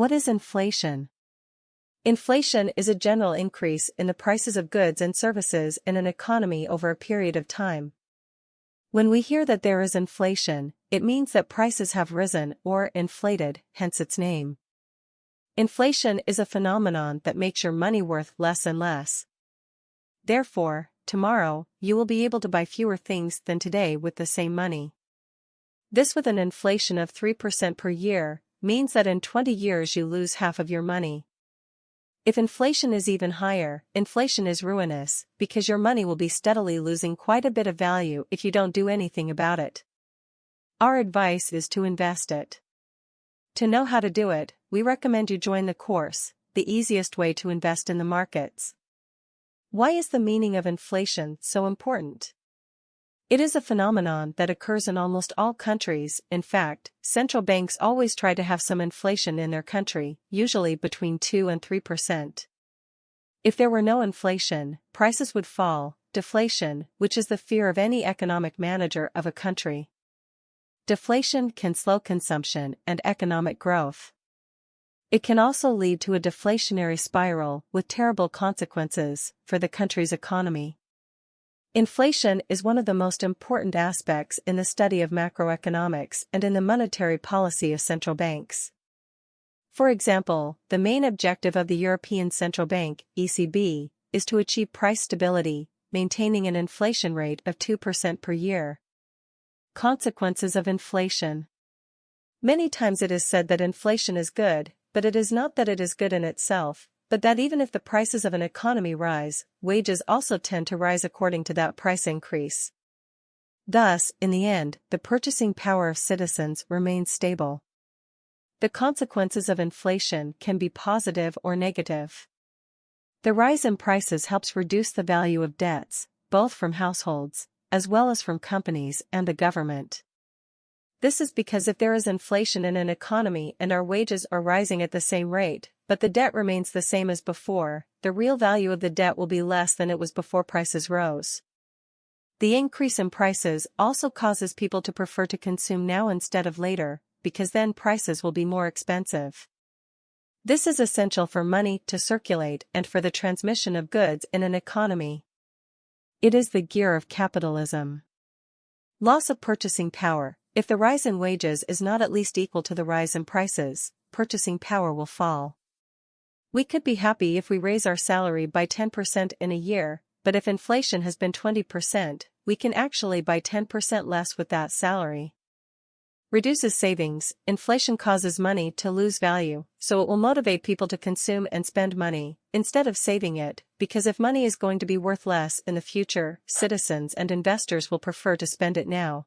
What is inflation? Inflation is a general increase in the prices of goods and services in an economy over a period of time. When we hear that there is inflation, it means that prices have risen or inflated, hence its name. Inflation is a phenomenon that makes your money worth less and less. Therefore, tomorrow, you will be able to buy fewer things than today with the same money. This, with an inflation of 3% per year, means that in 20 years you lose half of your money. If inflation is even higher, inflation is ruinous, because your money will be steadily losing quite a bit of value if you don't do anything about it. Our advice is to invest it. To know how to do it, we recommend you join the course, The Easiest Way to Invest in the Markets. Why is the meaning of inflation so important? It is a phenomenon that occurs in almost all countries. In fact, central banks always try to have some inflation in their country, usually between 2 and 3%. If there were no inflation, prices would fall, deflation, which is the fear of any economic manager of a country. Deflation can slow consumption and economic growth. It can also lead to a deflationary spiral with terrible consequences for the country's economy. Inflation is one of the most important aspects in the study of macroeconomics and in the monetary policy of central banks. For example, the main objective of the European Central Bank, ECB, is to achieve price stability, maintaining an inflation rate of 2% per year. Consequences of inflation. Many times it is said that inflation is good, but it is not that it is good in itself, but that even if the prices of an economy rise, wages also tend to rise according to that price increase. Thus, in the end, the purchasing power of citizens remains stable. The consequences of inflation can be positive or negative. The rise in prices helps reduce the value of debts, both from households, as well as from companies and the government. This is because if there is inflation in an economy and our wages are rising at the same rate, but the debt remains the same as before, the real value of the debt will be less than it was before prices rose. The increase in prices also causes people to prefer to consume now instead of later, because then prices will be more expensive. This is essential for money to circulate and for the transmission of goods in an economy. It is the gear of capitalism. Loss of purchasing power. If the rise in wages is not at least equal to the rise in prices, purchasing power will fall. We could be happy if we raise our salary by 10% in a year, but if inflation has been 20%, we can actually buy 10% less with that salary. Reduces savings. Inflation causes money to lose value, so it will motivate people to consume and spend money, instead of saving it, because if money is going to be worth less in the future, citizens and investors will prefer to spend it now.